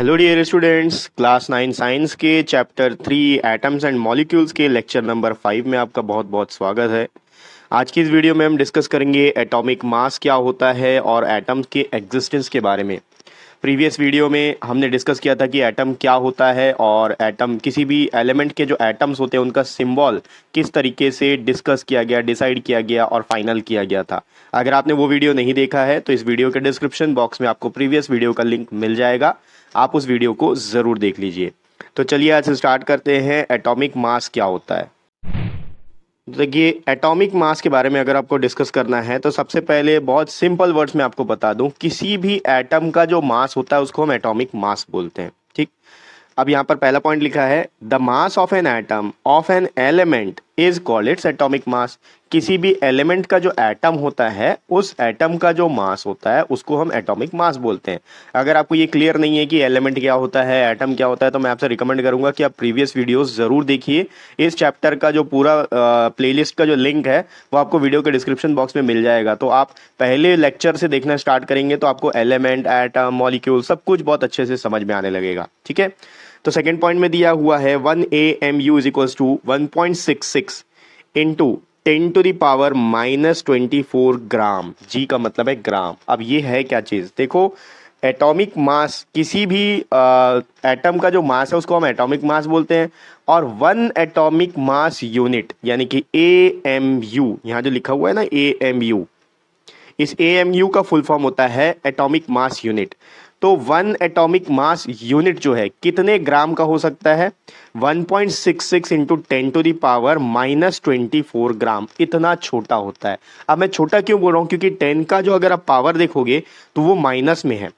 Hello dear students, class 9 science के chapter 3 atoms and molecules के lecture number 5 में आपका बहुत बहुत स्वागत है। आज की इस वीडियो में हम डिस्कस करेंगे एटॉमिक मास क्या होता है और एटम्स के एग्जिस्टेंस के बारे में। प्रीवियस वीडियो में हमने डिस्कस किया था कि एटम क्या होता है और एटम किसी भी एलिमेंट के जो एटम्स होते हैं उनका सिंबल किस तरीके से डिस्कस किया गया, डिसाइड किया गया और फाइनल किया गया था। अगर आपने वो वीडियो नहीं देखा है तो इस वीडियो के डिस्क्रिप्शन बॉक्स में आपको प्रीवियस वीडियो का लिंक मिल जाएगा, आप उस वीडियो को ज़रूर देख लीजिए। तो चलिए आज से स्टार्ट करते हैं एटॉमिक मास क्या होता है। देखिए, एटॉमिक मास के बारे में अगर आपको डिस्कस करना है तो सबसे पहले बहुत सिंपल वर्ड्स में आपको बता दूं, किसी भी एटम का जो मास होता है उसको हम एटॉमिक मास बोलते हैं। ठीक, अब यहाँ पर पहला पॉइंट लिखा है the mass of an atom of an element is called its atomic mass. किसी भी एलिमेंट का जो एटम होता है उस एटम का जो मास होता है उसको हम एटॉमिक मास बोलते हैं। अगर आपको ये क्लियर नहीं है कि एलिमेंट क्या होता है, एटम क्या होता है, तो मैं आपसे रिकमेंड करूंगा कि आप प्रीवियस वीडियोस जरूर देखिए। इस चैप्टर का जो पूरा प्लेलिस्ट का जो लिंक है वो आपको वीडियो के डिस्क्रिप्शन बॉक्स में मिल जाएगा। तो आप पहले लेक्चर से देखना स्टार्ट करेंगे तो आपको एलिमेंट, एटम, मॉलिक्यूल सब कुछ बहुत अच्छे से समझ में आने लगेगा। ठीक है, तो सेकेंड पॉइंट में दिया हुआ है 1 AMU is equals to 1.66 into 10 to the power -24 gram. G का मतलब है ग्राम। अब ये है क्या चीज़, देखो एटॉमिक मास, किसी भी एटम का जो मास है उसको हम एटॉमिक मास बोलते हैं। और 1 एटॉमिक मास यूनिट यानी कि AMU, यहाँ जो लिखा हुआ है ना AMU, इस AMU का फुल फॉर्म होता है एटॉमिक मास यूनिट। तो 1 एटॉमिक मास यूनिट जो है कितने ग्राम का हो सकता है? 1.66 इंटू 10 टू द पावर -24 ग्राम, इतना छोटा होता है। अब मैं छोटा क्यों बोल रहा हूँ, क्योंकि 10 का जो अगर आप पावर देखोगे तो वो माइनस में है,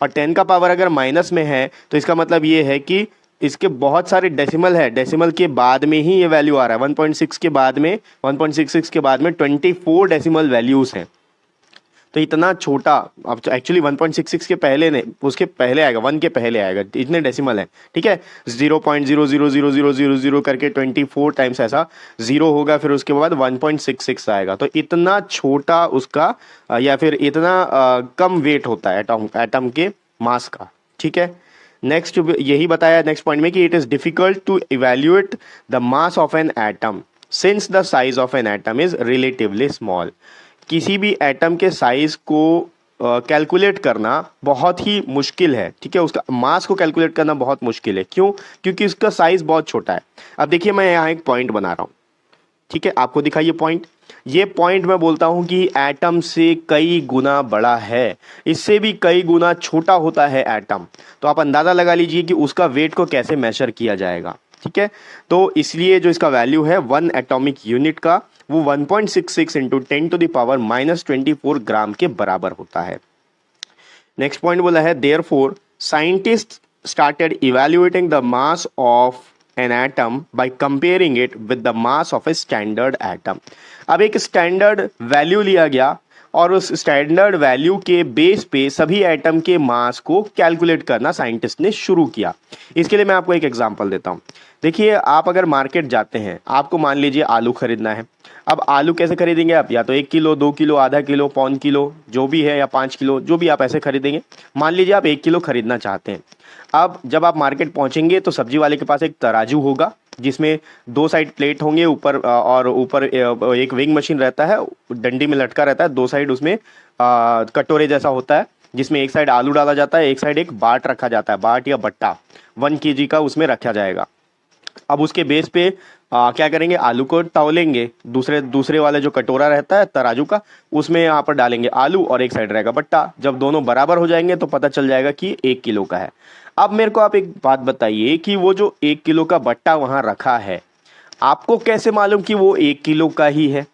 और 10 का पावर अगर माइनस में है तो इसका मतलब ये है कि इसके बहुत सारे डेसिमल है, डेसिमल के बाद में ही ये वैल्यू आ रहा है। 1.6 के बाद में 1.66 के बाद में 24 डेसिमल वैल्यूज हैं। तो इतना छोटा, अब एक्चुअली 1.66 के पहले नहीं, उसके पहले आएगा, 1 के पहले आएगा, इतने डेसिमल है। ठीक है, 0.00000 करके 24 टाइम्स ऐसा जीरो होगा, फिर उसके बाद 1.66 आएगा। तो इतना छोटा उसका या फिर इतना कम वेट होता है एटम के मास का। ठीक है, नेक्स्ट यही बताया नेक्स्ट पॉइंट में कि it is difficult to evaluate the mass of an atom since the size of an atom is relatively small. किसी भी एटम के साइज को कैलकुलेट करना बहुत ही मुश्किल है। ठीक है, उसका मास को कैलकुलेट करना बहुत मुश्किल है। क्यों? क्योंकि उसका साइज बहुत छोटा है। अब देखिए, मैं यहाँ एक पॉइंट बना रहा हूँ। ठीक है, आपको दिखाइए पॉइंट। ये पॉइंट मैं बोलता हूँ कि एटम से कई गुना बड़ा है, इससे भी कई गुना छोटा होता है एटम। तो आप अंदाजा लगा लीजिए कि उसका वेट को कैसे मेजर किया जाएगा। ठीक है, तो इसलिए जो इसका वैल्यू है 1 एटॉमिक यूनिट का, वो 1.66 इंटू 10 टू द पावर -24 ग्राम के बराबर होता है। नेक्स्ट पॉइंट बोला है therefore scientist started evaluating the mass of an atom by comparing it with the mass of a standard atom. अब एक स्टैंडर्ड वैल्यू लिया गया और उस स्टैंडर्ड वैल्यू के बेस पे सभी एटम के मास को कैलकुलेट करना साइंटिस्ट ने शुरू किया। इसके लिए मैं आपको एक एग्जांपल देता हूँ। देखिए, आप अगर मार्केट जाते हैं, आपको मान लीजिए आलू खरीदना है। अब आलू कैसे खरीदेंगे आप? या तो 1 किलो, 2 किलो, आधा किलो, पौन किलो, जो भी है, या 5 किलो, जो भी आप ऐसे खरीदेंगे। मान लीजिए आप 1 किलो खरीदना चाहते हैं। अब जब आप मार्केट पहुंचेंगे तो सब्जी वाले के पास एक तराजू होगा जिसमें 2 साइड प्लेट होंगे, ऊपर और ऊपर एक वेइंग मशीन रहता है, डंडी में लटका रहता है। 2 साइड उसमें कटोरे जैसा होता है जिसमें एक साइड आलू डाला जाता है, एक साइड एक बाट रखा जाता है, बाट या बट्टा 1 kg का उसमें रखा जाएगा। अब उसके बेस पे क्या करेंगे, आलू को तौलेंगे, दूसरे वाले जो कटोरा रहता है तराजू का, उसमें यहाँ पर डालेंगे आलू और एक साइड रहेगा बट्टा। जब दोनों बराबर हो जाएंगे तो पता चल जाएगा कि 1 किलो का है। अब मेरे को आप एक बात बताइए कि वो जो 1 किलो का बट्टा वहां रखा है, आपको कैसे मालूम कि वो 1 किलो का ही है?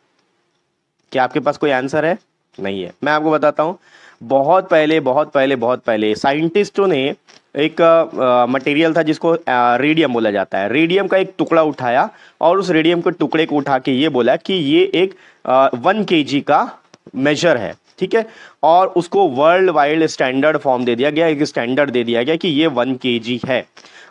क्या आपके पास कोई आंसर है? नहीं है। मैं आपको बताता हूँ। बहुत पहले साइंटिस्टों ने एक मटेरियल था जिसको रेडियम बोला जाता है। रेडियम का एक टुकड़ा उठाया और उस रेडियम के टुकड़े को उठा के ये बोला कि ये एक 1 kg का मेजर है। ठीक है, और उसको वर्ल्ड वाइड स्टैंडर्ड फॉर्म दे दिया गया, एक स्टैंडर्ड दे दिया गया कि ये 1 kg है।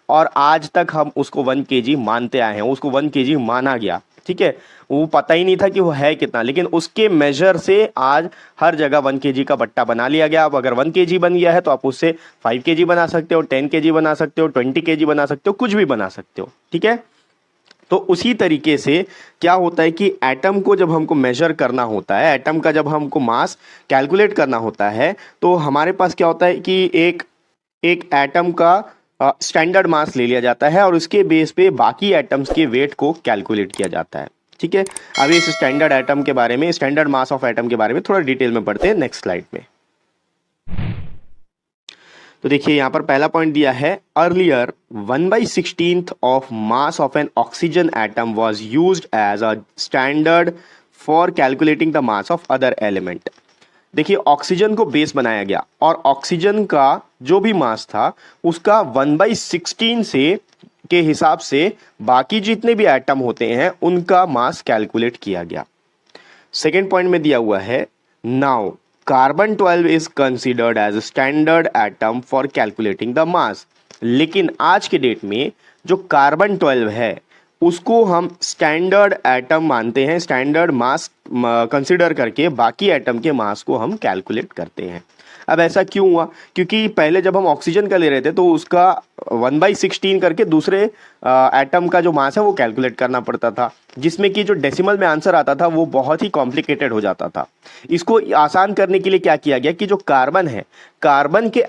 और आज तक हम उसको 1 kg मानते आए हैं, उसको 1 kg माना गया। ठीक है, वो पता ही नहीं था कि वो है कितना, लेकिन उसके मेजर से आज हर जगह 1 kg का बट्टा बना लिया गया। अब अगर 1 kg बन गया है तो आप उससे 5 kg बना सकते हो, 10 kg बना सकते हो, 20 kg बना सकते हो, कुछ भी बना सकते हो। ठीक है, तो उसी तरीके से क्या होता है कि एटम को जब हमको मेजर करना होता है, एटम का जब हमको मास कैलकुलेट करना होता है, तो हमारे पास क्या होता है कि एक एक एटम का स्टैंडर्ड मास ले लिया जाता है और उसके बेस पे बाकी एटम्स के वेट को कैलकुलेट किया जाता है। ठीक है, अभी इस स्टैंडर्ड एटम के बारे में, स्टैंडर्ड मास ऑफ एटम के बारे में थोड़ा डिटेल में पढ़ते हैं नेक्स्ट स्लाइड में। तो देखिए यहां पर पहला पॉइंट दिया है, earlier 1/16 of mass of an oxygen atom was used as a standard for calculating the mass of other element. देखिए ऑक्सीजन को बेस बनाया गया और ऑक्सीजन का जो भी मास था उसका 1/16 से के हिसाब से बाकी जितने भी एटम होते हैं उनका मास कैलकुलेट किया गया। सेकेंड पॉइंट में दिया हुआ है, now carbon 12 is considered as standard atom for calculating the mass. लेकिन आज के डेट में जो कार्बन 12 है उसको हम स्टैंडर्ड एटम मानते हैं, स्टैंडर्ड मास कंसिडर करके बाकी एटम के मास को हम कैलकुलेट करते हैं। अब ऐसा क्यों हुआ? क्योंकि पहले जब हम ऑक्सीजन का ले रहे थे तो उसका 1/16 करके दूसरे एटम का जो मास है वो कैलकुलेट करना पड़ता था, जिसमें कि जो डेसिमल में आंसर आता था वो बहुत ही कॉम्प्लिकेटेड हो जाता था। इसको आसान करने के लिए क्या किया गया कि जो कार्बन है, कार्बन के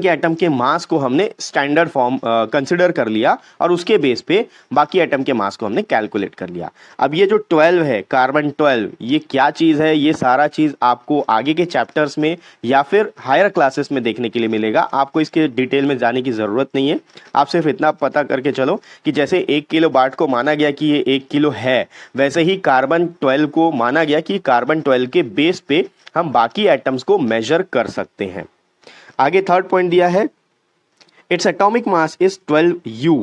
एटम के मास को हमने स्टैंडर्ड फॉर्म कंसिडर कर लिया और उसके बेस पे बाकी एटम के मास को हमने कैलकुलेट कर लिया। अब ये जो 12 है, कार्बन 12, ये क्या चीज़ है, ये सारा चीज़ आपको आगे के चैप्टर्स में या फिर हायर क्लासेस में देखने के लिए मिलेगा। आपको इसके डिटेल में जाने की ज़रूरत नहीं है, आप सिर्फ इतना पता करके चलो कि जैसे 1 किलो बाट को माना गया कि ये 1 किलो है, वैसे ही कार्बन 12 को माना गया कि कार्बन 12 के बेस पे हम बाकी एटम्स को मेजर कर सकते हैं। आगे थर्ड पॉइंट दिया है, its atomic mass is 12U।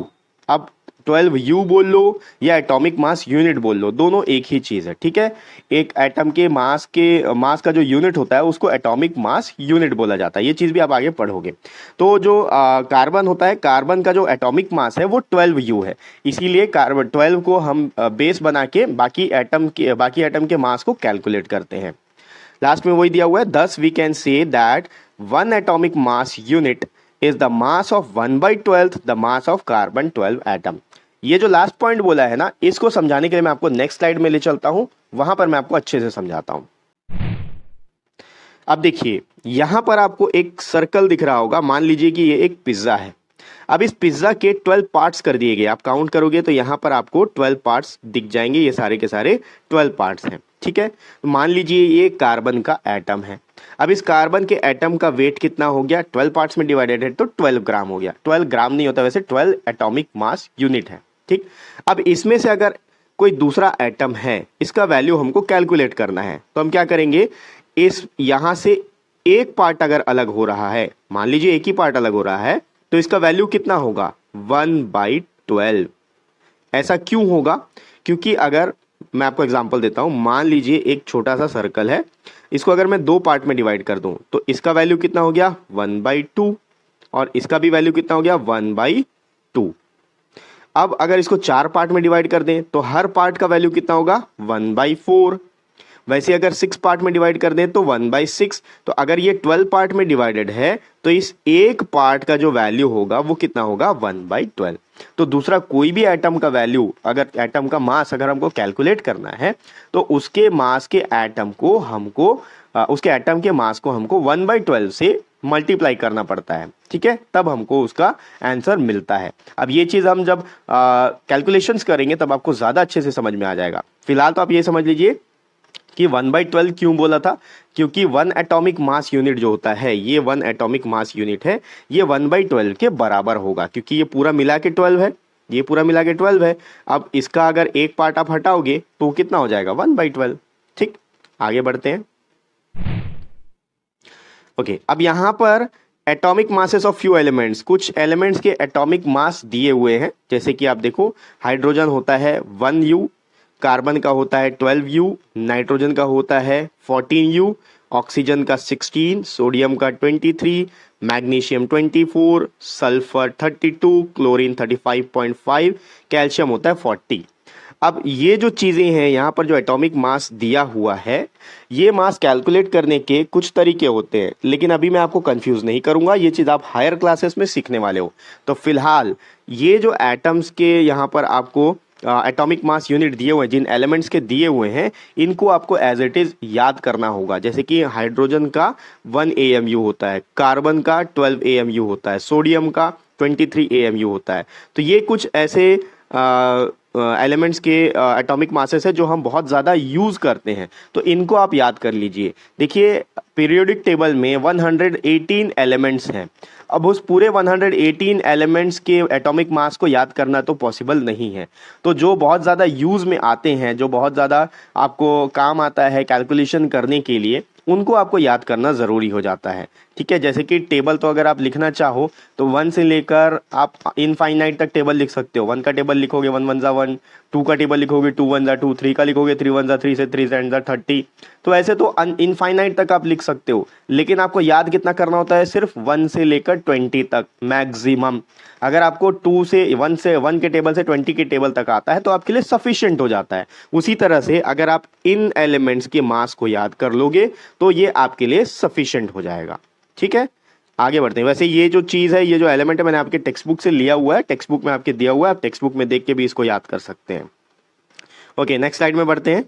अब 12U बोल लो या एटॉमिक मास यूनिट बोल लो, दोनों एक ही चीज है। ठीक है, एक एटम के मास का जो यूनिट होता है उसको एटॉमिक मास यूनिट बोला जाता है। ये चीज भी आप आगे पढ़ोगे। तो जो कार्बन होता है, कार्बन का जो एटॉमिक मास है वो 12U है, इसीलिए कार्बन 12 को हम बेस बना के बाकी एटम के मास को कैलकुलेट करते हैं। लास्ट में वही दिया हुआ है, thus we can say that one atomic mass unit is the mass of 1/12 the mass of carbon 12 atom। ये जो लास्ट पॉइंट बोला है ना, इसको समझाने के लिए मैं आपको नेक्स्ट स्लाइड में ले चलता हूं, वहां पर मैं आपको अच्छे से समझाता हूं। अब देखिए यहां पर आपको एक सर्कल दिख रहा होगा, मान लीजिए कि ये एक पिज्जा है। अब इस पिज्जा के 12 पार्ट्स कर दिए गए, आप काउंट करोगे तो यहां पर आपको 12 पार्ट्स दिख जाएंगे, ये सारे के सारे 12 पार्ट्स हैं। ठीक है, तो मान लीजिए ये कार्बन का एटम है। अब इस कार्बन के एटम का वेट कितना हो गया, 12 पार्ट्स में डिवाइडेड है तो 12 ग्राम हो गया। 12 ग्राम नहीं होता वैसे, 12 एटॉमिक मास यूनिट है। ठीक, अब इसमें से अगर कोई दूसरा एटम है, इसका वैल्यू हमको कैलकुलेट करना है, तो हम क्या करेंगे, इस यहां से एक पार्ट अगर अलग हो रहा है, मान लीजिए एक ही पार्ट अलग हो रहा है, तो इसका वैल्यू कितना होगा, 1/12। ऐसा क्यों होगा? क्योंकि अगर मैं आपको एग्जांपल देता हूं, मान लीजिए एक छोटा सा सर्कल है, इसको अगर मैं 2 पार्ट में डिवाइड कर दूं तो इसका वैल्यू कितना हो गया, 1/2, और इसका भी वैल्यू कितना हो गया, 1/2। अब अगर इसको 4 पार्ट में डिवाइड कर दें तो हर पार्ट का वैल्यू कितना होगा, 1/4। वैसे अगर 6 पार्ट में डिवाइड कर दें तो 1/6। तो अगर ये 12 पार्ट में डिवाइडेड है तो इस एक पार्ट का जो वैल्यू होगा वो कितना होगा, 1/12। तो दूसरा कोई भी एटम का वैल्यू, अगर एटम का मास अगर हमको कैलकुलेट करना है तो उसके मास के एटम को हमको उसके एटम के मास को हमको 1/12 से मल्टीप्लाई करना पड़ता है। ठीक है, तब हमको उसका आंसर मिलता है। अब ये चीज हम जब कैलकुलेशंस करेंगे तब आपको ज्यादा अच्छे से समझ में आ जाएगा। फिलहाल तो आप ये समझ लीजिए कि 1/12 क्यों बोला था, क्योंकि 1 एटॉमिक मास यूनिट जो होता है, ये 1 एटॉमिक मास यूनिट है, ये 1/12 के बराबर होगा, क्योंकि ये पूरा मिला के 12 है, ये पूरा मिला के 12 है। अब इसका अगर एक पार्ट आप हटाओगे तो कितना हो जाएगा, 1/12। ठीक, आगे बढ़ते हैं। ओके, अब यहां पर atomic masses of few elements, कुछ एलिमेंट्स के एटॉमिक मास दिए हुए हैं। जैसे कि आप देखो, हाइड्रोजन होता है 1U, कार्बन का होता है 12U, नाइट्रोजन का होता है 14U, ऑक्सीजन का 16, सोडियम का 23, मैग्नीशियम 24, सल्फर 32, क्लोरीन 35.5, कैल्शियम होता है 40। अब ये जो चीज़ें हैं यहाँ पर जो एटॉमिक मास दिया हुआ है, ये मास कैलकुलेट करने के कुछ तरीके होते हैं, लेकिन अभी मैं आपको कंफ्यूज नहीं करूँगा, ये चीज़ आप हायर क्लासेस में सीखने वाले हो। तो फिलहाल ये जो एटम्स के यहाँ पर आपको एटॉमिक मास यूनिट दिए हुए हैं, जिन एलिमेंट्स के दिए हुए हैं, इनको आपको एज इट इज़ याद करना होगा। जैसे कि हाइड्रोजन का 1 AMU होता है, कार्बन का 12 AMU होता है, सोडियम का 23 AMU होता है। तो ये कुछ ऐसे एलिमेंट्स के एटॉमिक मासेस है जो हम बहुत ज़्यादा यूज़ करते हैं, तो इनको आप याद कर लीजिए। देखिए पीरियोडिक टेबल में 118 एलिमेंट्स हैं। अब उस पूरे 118 एलिमेंट्स के एटॉमिक मास को याद करना तो पॉसिबल नहीं है। तो जो बहुत ज़्यादा यूज़ में आते हैं, जो बहुत ज़्यादा आपको काम आता है कैलकुलेशन करने के लिए, उनको आपको याद करना ज़रूरी हो जाता है। ठीक है, जैसे कि टेबल तो अगर आप लिखना चाहो तो 1 से लेकर आप इनफाइनाइट तक टेबल लिख सकते हो। 1 का टेबल लिखोगे 1 1 1, 2 का टेबल लिखोगे 2 1 2, 3 का लिखोगे 3 1 3 से 3 से 30। तो ऐसे तो इनफाइनाइट तक आप लिख सकते हो, लेकिन आपको याद कितना करना होता है? सिर्फ 1 से लेकर 20 तक मैक्सिमम। अगर आपको 1 के टेबल से 20 के टेबल तक आता है तो आपके लिए सफिशिएंट हो जाता है। उसी तरह से अगर आप इन एलिमेंट्स के मास को याद कर लोगे तो ये आपके लिए सफिशिएंट हो जाएगा। ठीक है, आगे बढ़ते हैं। वैसे ये जो चीज़ है, ये जो एलिमेंट है, मैंने आपके टेक्स्ट बुक से लिया हुआ है, टेक्स्ट बुक में आपके दिया हुआ है, आप टेक्स्ट बुक में देख के भी इसको याद कर सकते हैं। ओके, नेक्स्ट स्लाइड में बढ़ते हैं।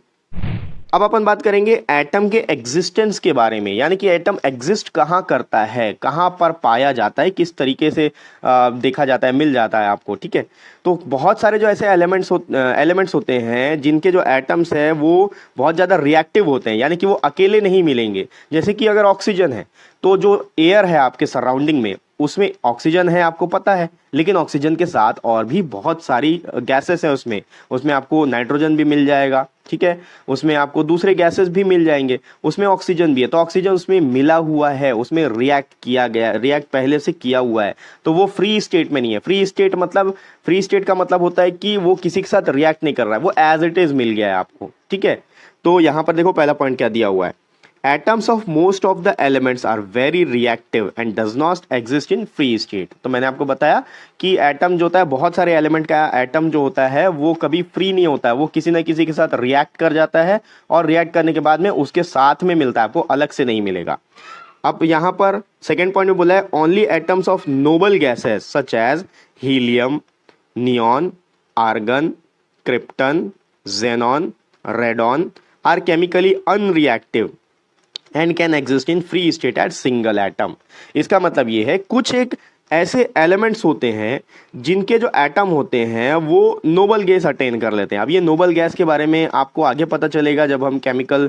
अब अपन बात करेंगे एटम के एग्जिस्टेंस के बारे में, यानी कि एटम एग्जिस्ट कहाँ करता है, कहाँ पर पाया जाता है, किस तरीके से देखा जाता है, मिल जाता है आपको। ठीक है, तो बहुत सारे जो ऐसे एलिमेंट्स होते हैं जिनके जो एटम्स है वो बहुत ज़्यादा रिएक्टिव होते हैं, यानी कि वो अकेले नहीं मिलेंगे। जैसे कि अगर ऑक्सीजन है तो जो एयर है आपके सराउंडिंग में, उसमें ऑक्सीजन है आपको पता है, लेकिन ऑक्सीजन के साथ और भी बहुत सारी गैसेस है उसमें आपको नाइट्रोजन भी मिल जाएगा। ठीक है, उसमें आपको दूसरे गैसेस भी मिल जाएंगे, उसमें ऑक्सीजन भी है। तो ऑक्सीजन उसमें मिला हुआ है, उसमें रिएक्ट पहले से किया हुआ है, तो वो फ्री स्टेट में नहीं है। फ्री स्टेट का मतलब होता है कि वो किसी के साथ रिएक्ट नहीं कर रहा है, वो एज इट इज मिल गया है आपको। ठीक है, तो यहां पर देखो पहला पॉइंट क्या दिया हुआ है, atoms of most of the elements are very reactive and does not exist in free state। तो मैंने आपको बताया कि एटम जो होता है, बहुत सारे एलिमेंट का एटम जो होता है वो कभी फ्री नहीं होता है, वो किसी ना किसी के साथ रिएक्ट कर जाता है और रिएक्ट करने के बाद में उसके साथ में मिलता है, आपको अलग से नहीं मिलेगा। अब यहाँ पर सेकेंड पॉइंट में बोला है only atoms of noble gases such as helium, neon, argon, krypton, xenon, radon are chemically unreactive and can exist in free state at single atom. इसका मतलब ये है कुछ एक ऐसे एलिमेंट्स होते हैं जिनके जो एटम होते हैं वो नोबल गैस अटेन कर लेते हैं। अब ये नोबल गैस के बारे में आपको आगे पता चलेगा जब हम केमिकल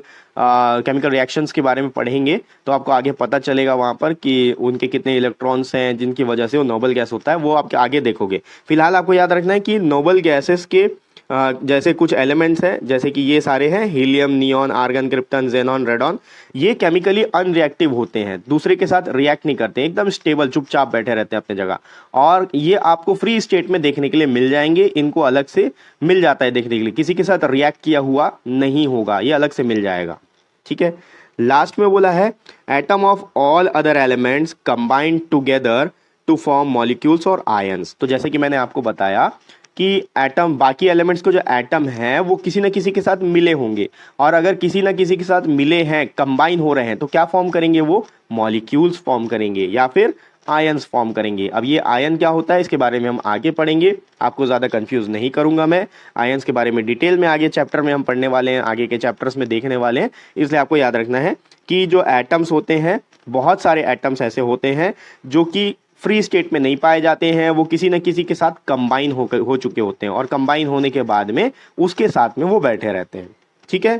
रिएक्शंस के बारे में पढ़ेंगे, तो आपको आगे पता चलेगा वहाँ पर कि उनके कितने इलेक्ट्रॉन्स हैं जिनकी वजह से वो नोबल गैस होता है, वो आपके आगे देखोगे। फिलहाल आपको याद रखना है कि नोबल गैसेस के जैसे कुछ एलिमेंट्स हैं, जैसे कि ये सारे हैं helium, neon, argon, krypton, xenon, radon, ये केमिकली अनरिएक्टिव होते हैं, दूसरे के साथ रिएक्ट नहीं करते, एकदम स्टेबल चुपचाप बैठे रहते हैं अपनी जगह, और ये आपको फ्री स्टेट में देखने के लिए मिल जाएंगे। इनको अलग से मिल जाता है देखने के लिए, किसी के साथ रिएक्ट किया हुआ नहीं होगा, ये अलग से मिल जाएगा। ठीक है, लास्ट में बोला है atom of all other elements combined together to form molecules और आयंस। तो जैसे कि मैंने आपको बताया कि एटम, बाकी एलिमेंट्स को जो एटम है वो किसी न किसी के साथ मिले होंगे, और अगर किसी न किसी के साथ मिले हैं, कंबाइन हो रहे हैं, तो क्या फॉर्म करेंगे? वो मॉलिक्यूल्स फॉर्म करेंगे या फिर आयंस फॉर्म करेंगे। अब ये आयन क्या होता है इसके बारे में हम आगे पढ़ेंगे, आपको ज़्यादा कंफ्यूज नहीं करूंगा मैं। आयंस के बारे में डिटेल में आगे चैप्टर में हम पढ़ने वाले हैं, आगे के चैप्टर्स में देखने वाले हैं, इसलिए आपको याद रखना है कि जो एटम्स होते हैं, बहुत सारे एटम्स ऐसे होते हैं जो कि फ्री स्टेट में नहीं पाए जाते हैं, वो किसी न किसी के साथ कंबाइन हो चुके होते हैं, और कंबाइन होने के बाद में उसके साथ में वो बैठे रहते हैं। ठीक है,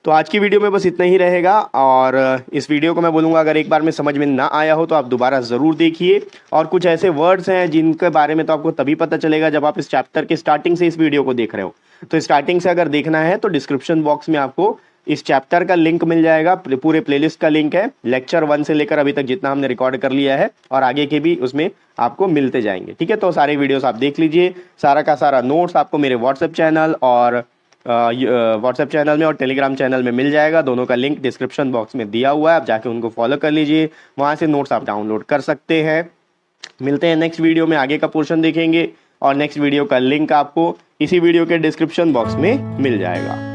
तो आज की वीडियो में बस इतना ही रहेगा, और इस वीडियो को मैं बोलूँगा अगर एक बार में समझ में ना आया हो तो आप दोबारा ज़रूर देखिए, और कुछ ऐसे वर्ड्स हैं जिनके बारे में तो आपको तभी पता चलेगा जब आप इस चैप्टर के स्टार्टिंग से इस वीडियो को देख रहे हो। तो स्टार्टिंग से अगर देखना है तो डिस्क्रिप्शन बॉक्स में आपको इस चैप्टर का लिंक मिल जाएगा, पूरे प्लेलिस्ट का लिंक है, लेक्चर 1 से लेकर अभी तक जितना हमने रिकॉर्ड कर लिया है, और आगे के भी उसमें आपको मिलते जाएंगे। ठीक है, तो सारे वीडियोस आप देख लीजिए, सारा का सारा नोट्स आपको मेरे व्हाट्सएप चैनल और व्हाट्सएप चैनल में और टेलीग्राम चैनल में मिल जाएगा। दोनों का लिंक डिस्क्रिप्शन बॉक्स में दिया हुआ है, आप जाके उनको फॉलो कर लीजिए, वहाँ से नोट्स आप डाउनलोड कर सकते हैं। मिलते हैं नेक्स्ट वीडियो में, आगे का पोर्शन देखेंगे और नेक्स्ट वीडियो का लिंक आपको इसी वीडियो के डिस्क्रिप्शन बॉक्स में मिल जाएगा।